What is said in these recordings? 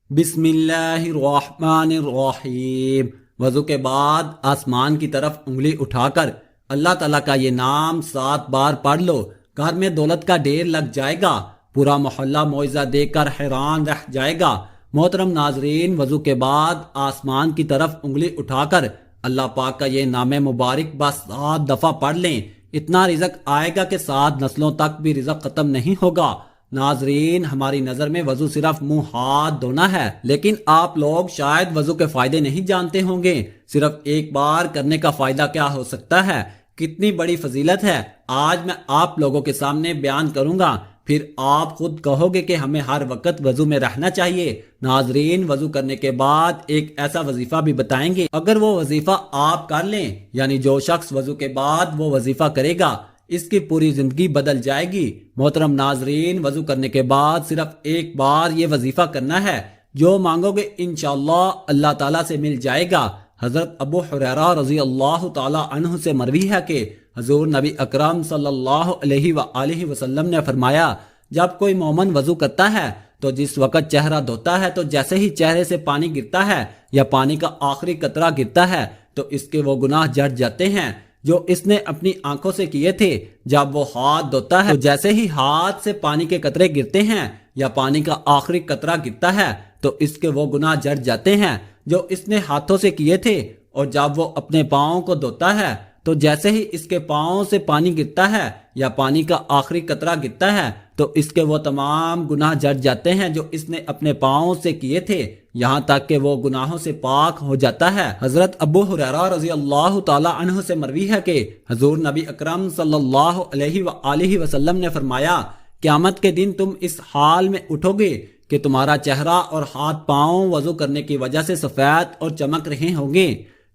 بسم اللہ الرحمن الرحیم۔ وضو کے بعد آسمان کی طرف انگلی اٹھا کر اللہ تعالیٰ کا یہ نام 7 بار پڑھ لو۔ گھر میں دولت کا ڈھیر لگ جائے گا، پورا محلہ معجزہ دیکھ کر حیران رہ جائے گا۔ محترم ناظرین، وضو کے بعد آسمان کی طرف انگلی اٹھا کر اللہ پاک کا یہ نام مبارک بس 7 دفعہ پڑھ لیں، اتنا رزق آئے گا کہ 7 نسلوں تک بھی رزق ختم نہیں ہوگا۔ ناظرین، ہماری نظر میں وضو صرف منہ ہاتھ دھونا ہے، لیکن آپ لوگ شاید وضو کے فائدے نہیں جانتے ہوں گے۔ صرف ایک بار کرنے کا فائدہ کیا ہو سکتا ہے، کتنی بڑی فضیلت ہے، آج میں آپ لوگوں کے سامنے بیان کروں گا، پھر آپ خود کہو گے کہ ہمیں ہر وقت وضو میں رہنا چاہیے۔ ناظرین، وضو کرنے کے بعد ایک ایسا وظیفہ بھی بتائیں گے، اگر وہ وظیفہ آپ کر لیں، یعنی جو شخص وضو کے بعد وہ وظیفہ کرے گا، اس کی پوری زندگی بدل جائے گی۔ محترم ناظرین، وضو کرنے کے بعد صرف ایک بار یہ وظیفہ کرنا ہے، جو مانگو گے انشاءاللہ اللہ تعالیٰ سے مل جائے گا۔ حضرت ابو ہریرہ رضی اللہ تعالی عنہ سے مروی ہے کہ حضور نبی اکرم صلی اللہ علیہ وآلہ وسلم نے فرمایا، جب کوئی مومن وضو کرتا ہے تو جس وقت چہرہ دھوتا ہے تو جیسے ہی چہرے سے پانی گرتا ہے یا پانی کا آخری قطرہ گرتا ہے تو اس کے وہ گناہ جھڑ جاتے ہیں جو اس نے اپنی آنکھوں سے کیے تھے۔ جب وہ ہاتھ دھوتا ہے تو جیسے ہی ہاتھ سے پانی کے قطرے گرتے ہیں یا پانی کا آخری قطرہ گرتا ہے تو اس کے وہ گناہ جھڑ جاتے ہیں جو اس نے ہاتھوں سے کیے تھے۔ اور جب وہ اپنے پاؤں کو دھوتا ہے تو جیسے ہی اس کے پاؤں سے پانی گرتا ہے یا پانی کا آخری قطرہ گرتا ہے تو اس کے وہ تمام گناہ جھڑ جاتے ہیں جو اس نے اپنے پاؤں سے کیے تھے، یہاں تک کہ وہ گناہوں سے پاک ہو جاتا ہے۔ حضرت ابو ہریرہ رضی اللہ تعالی عنہ سے مروی ہے کہ حضور نبی اکرم صلی اللہ علیہ وآلہ وسلم نے فرمایا، قیامت کے دن تم اس حال میں اٹھو گے کہ تمہارا چہرہ اور ہاتھ پاؤں وضو کرنے کی وجہ سے سفید اور چمک رہے ہوں گے،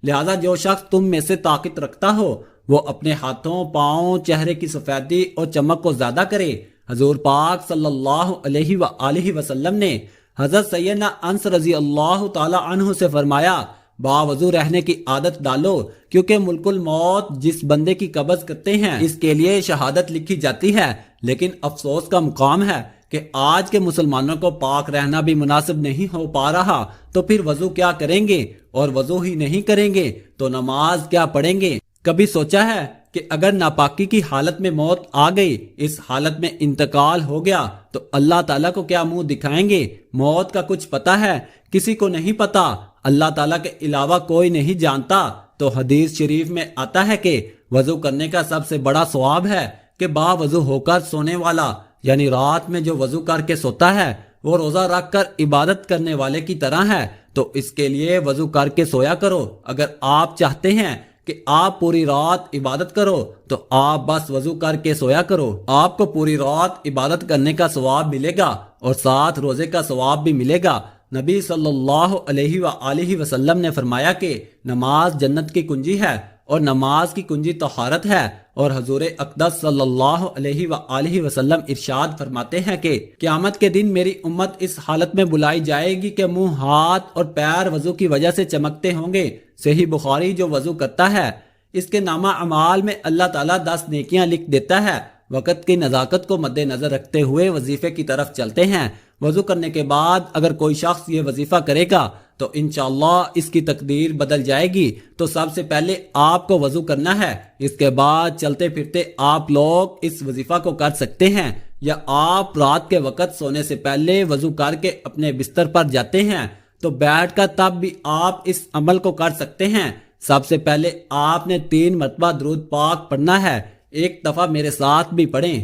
لہذا جو شخص تم میں سے طاقت رکھتا ہو وہ اپنے ہاتھوں، پاؤں، چہرے کی سفیدی اور چمک کو زیادہ کرے۔ حضور پاک صلی اللہ علیہ وآلہ وسلم نے حضرت سیدنا انس رضی اللہ تعالی عنہ سے فرمایا، باوضو رہنے کی عادت ڈالو، کیونکہ ملک الموت جس بندے کی قبض کرتے ہیں اس کے لیے شہادت لکھی جاتی ہے، لیکن افسوس کا مقام ہے کہ آج کے مسلمانوں کو پاک رہنا بھی مناسب نہیں ہو پا رہا، تو پھر وضو کیا کریں گے؟ اور وضو ہی نہیں کریں گے تو نماز کیا پڑھیں گے؟ کبھی سوچا ہے کہ اگر ناپاکی کی حالت میں موت آ گئی، اس حالت میں انتقال ہو گیا تو اللہ تعالیٰ کو کیا منہ دکھائیں گے؟ موت کا کچھ پتہ ہے؟ کسی کو نہیں پتا، اللہ تعالیٰ کے علاوہ کوئی نہیں جانتا۔ تو حدیث شریف میں آتا ہے کہ وضو کرنے کا سب سے بڑا ثواب ہے کہ باوضو ہو کر سونے والا، یعنی رات میں جو وضو کر کے سوتا ہے وہ روزہ رکھ کر عبادت کرنے والے کی طرح ہے، تو اس کے لیے وضو کر کے سویا کرو۔ اگر آپ چاہتے ہیں کہ آپ پوری رات عبادت کرو تو آپ بس وضو کر کے سویا کرو، آپ کو پوری رات عبادت کرنے کا ثواب ملے گا اور ساتھ روزے کا ثواب بھی ملے گا۔ نبی صلی اللہ علیہ وآلہ وسلم نے فرمایا کہ نماز جنت کی کنجی ہے اور نماز کی کنجی طہارت ہے، اور حضور اقدس صلی اللہ علیہ وآلہ وسلم ارشاد فرماتے ہیں کہ قیامت کے دن میری امت اس حالت میں بلائی جائے گی کہ منہ، ہاتھ اور پیر وضو کی وجہ سے چمکتے ہوں گے۔ صحیح بخاری، جو وضو کرتا ہے اس کے نامہ اعمال میں اللہ تعالیٰ 10 نیکیاں لکھ دیتا ہے۔ وقت کی نزاکت کو مد نظر رکھتے ہوئے وظیفے کی طرف چلتے ہیں۔ وضو کرنے کے بعد اگر کوئی شخص یہ وظیفہ کرے گا تو انشاءاللہ اس کی تقدیر بدل جائے گی۔ تو سب سے پہلے آپ کو وضو کرنا ہے، اس کے بعد چلتے پھرتے آپ لوگ اس وظیفہ کو کر سکتے ہیں، یا آپ رات کے وقت سونے سے پہلے وضو کر کے اپنے بستر پر جاتے ہیں تو بیٹھ کر تب بھی آپ اس عمل کو کر سکتے ہیں۔ سب سے پہلے آپ نے 3 مرتبہ درود پاک پڑھنا ہے، ایک دفعہ میرے ساتھ بھی پڑھیں۔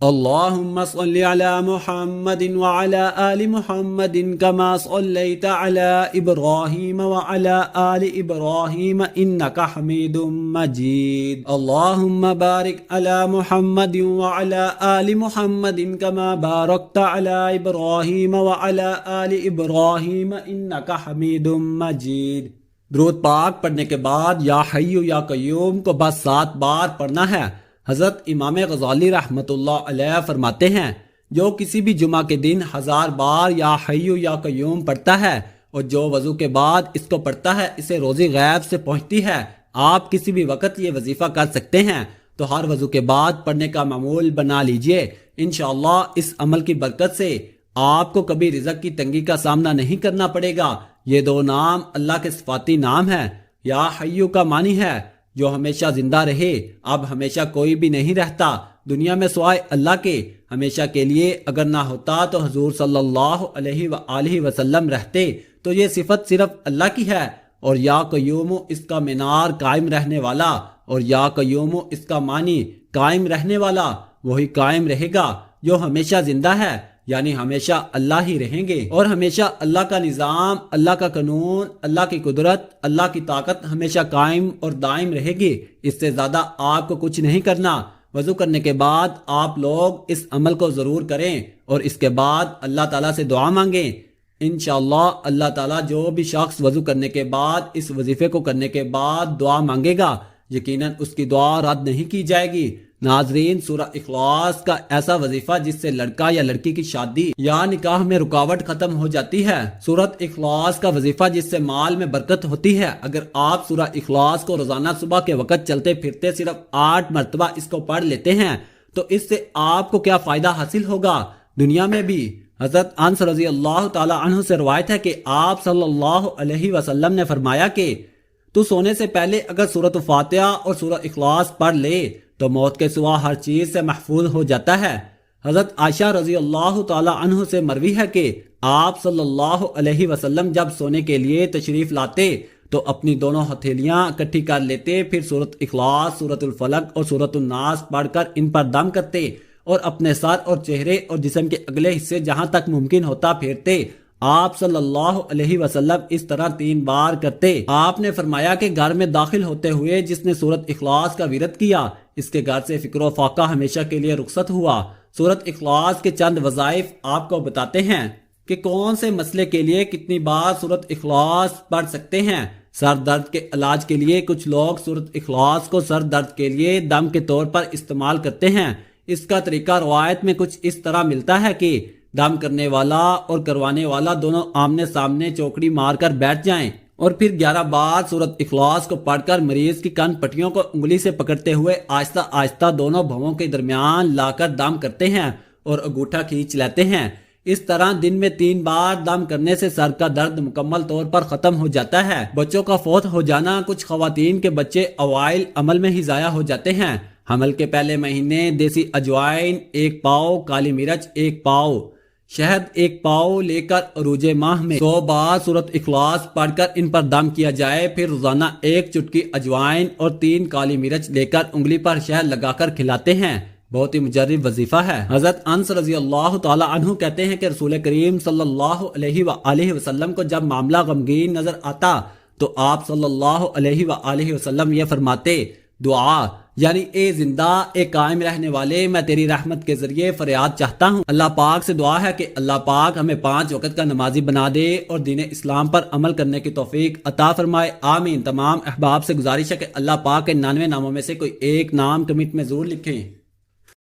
اللہم صلی علی محمد وعلی آل محمد کما صلیت علی ابراہیم وعلی آل ابراہیم انکا حمید مجید۔ اللہم بارک علی محمد وعلی آل محمد کما بارکت علی ابراہیم وعلی آل ابراہیم انکا حمید مجید۔ درود پاک پڑھنے کے بعد یا حی یا قیوم کو بس 7 بار پڑھنا ہے۔ حضرت امام غزالی رحمۃ اللہ علیہ فرماتے ہیں، جو کسی بھی جمعہ کے دن 1000 بار یا حی یا قیوم پڑھتا ہے اور جو وضو کے بعد اس کو پڑھتا ہے اسے روزی غیب سے پہنچتی ہے۔ آپ کسی بھی وقت یہ وظیفہ کر سکتے ہیں، تو ہر وضو کے بعد پڑھنے کا معمول بنا لیجئے۔ انشاءاللہ اس عمل کی برکت سے آپ کو کبھی رزق کی تنگی کا سامنا نہیں کرنا پڑے گا۔ یہ دو نام اللہ کے صفاتی نام ہیں۔ یا حیو کا معنی ہے جو ہمیشہ زندہ رہے۔ اب ہمیشہ کوئی بھی نہیں رہتا دنیا میں سوائے اللہ کے، ہمیشہ کے لیے اگر نہ ہوتا تو حضور صلی اللہ علیہ وآلہ وسلم رہتے۔ تو یہ صفت صرف اللہ کی ہے۔ اور یا قیوم اس کا مینار قائم رہنے والا، اور یا قیوم اس کا معنی قائم رہنے والا، وہی قائم رہے گا جو ہمیشہ زندہ ہے، یعنی ہمیشہ اللہ ہی رہیں گے۔ اور ہمیشہ اللہ کا نظام، اللہ کا قانون، اللہ کی قدرت، اللہ کی طاقت ہمیشہ قائم اور دائم رہے گی۔ اس سے زیادہ آپ کو کچھ نہیں کرنا۔ وضو کرنے کے بعد آپ لوگ اس عمل کو ضرور کریں اور اس کے بعد اللہ تعالیٰ سے دعا مانگیں۔ انشاءاللہ اللہ تعالیٰ جو بھی شخص وضو کرنے کے بعد اس وظیفے کو کرنے کے بعد دعا مانگے گا، یقیناً اس کی دعا رد نہیں کی جائے گی۔ ناظرین، سورہ اخلاص کا ایسا وظیفہ جس سے لڑکا یا لڑکی کی شادی یا نکاح میں رکاوٹ ختم ہو جاتی ہے، سورۃ اخلاص کا وظیفہ جس سے مال میں برکت ہوتی ہے۔ اگر آپ سورہ اخلاص کو روزانہ صبح کے وقت چلتے پھرتے صرف 8 مرتبہ اس کو پڑھ لیتے ہیں تو اس سے آپ کو کیا فائدہ حاصل ہوگا دنیا میں بھی۔ حضرت انس رضی اللہ تعالی عنہ سے روایت ہے کہ آپ صلی اللہ علیہ وسلم نے فرمایا کہ تو سونے سے پہلے اگر سورۃ فاتحہ اور سورہ اخلاص پڑھ لے تو موت کے سوا ہر چیز سے محفوظ ہو جاتا ہے۔ حضرت عائشہ رضی اللہ تعالی عنہ سے مروی ہے کہ آپ صلی اللہ علیہ وسلم جب سونے کے لیے تشریف لاتے تو اپنی دونوں ہتھیلیاں اکٹھی کر لیتے، پھر سورۃ اخلاص، سورۃ الفلق اور سورۃ الناس پڑھ کر ان پر دم کرتے اور اپنے سر اور چہرے اور جسم کے اگلے حصے جہاں تک ممکن ہوتا پھیرتے۔ آپ صلی اللہ علیہ وسلم اس طرح 3 بار کرتے۔ آپ نے فرمایا کہ گھر میں داخل ہوتے ہوئے جس نے سورۃ اخلاص کا ورد کیا، اس کے گھر سے فکر و فاقہ ہمیشہ کے لیے رخصت ہوا۔ سورۃ اخلاص کے چند وظائف آپ کو بتاتے ہیں کہ کون سے مسئلے کے لیے کتنی بار سورۃ اخلاص پڑھ سکتے ہیں۔ سر درد کے علاج کے لیے کچھ لوگ سورۃ اخلاص کو سر درد کے لیے دم کے طور پر استعمال کرتے ہیں۔ اس کا طریقہ روایت میں کچھ اس طرح ملتا ہے کہ دم کرنے والا اور کروانے والا دونوں آمنے سامنے چوکڑی مار کر بیٹھ جائیں اور پھر 11 بار سورۃ اخلاص کو پڑھ کر مریض کی کن پٹیوں کو انگلی سے پکڑتے ہوئے آہستہ آہستہ دونوں بھووں کے درمیان لا کر دم کرتے ہیں اور انگوٹھا کھینچ لیتے ہیں۔ اس طرح دن میں 3 بار دم کرنے سے سر کا درد مکمل طور پر ختم ہو جاتا ہے۔ بچوں کا فوت ہو جانا، کچھ خواتین کے بچے اوائل عمل میں ہی ضائع ہو جاتے ہیں۔ حمل کے پہلے مہینے دیسی اجوائن 1 پاؤ، کالی مرچ 1 پاؤ، شہد 1 پاؤ لے کر عروج ماہ میں 100 بار سورۃ اخلاص پڑھ کر ان پر دم کیا جائے، پھر روزانہ 1 چٹکی اجوائن اور 3 کالی مرچ لے کر انگلی پر شہد لگا کر کھلاتے ہیں۔ بہت ہی مجرب وظیفہ ہے۔ حضرت انس رضی اللہ تعالی عنہ کہتے ہیں کہ رسول کریم صلی اللہ علیہ وآلہ وسلم کو جب معاملہ غمگین نظر آتا تو آپ صلی اللہ علیہ وآلہ وسلم یہ فرماتے، دعا یعنی اے زندہ، اے قائم رہنے والے، میں تیری رحمت کے ذریعے فریاد چاہتا ہوں۔ اللہ پاک سے دعا ہے کہ اللہ پاک ہمیں 5 وقت کا نمازی بنا دے اور دین اسلام پر عمل کرنے کی توفیق عطا فرمائے، آمین۔ تمام احباب سے گزارش ہے کہ اللہ پاک کے 99 ناموں میں سے کوئی ایک نام کمنٹ میں ضرور لکھیں۔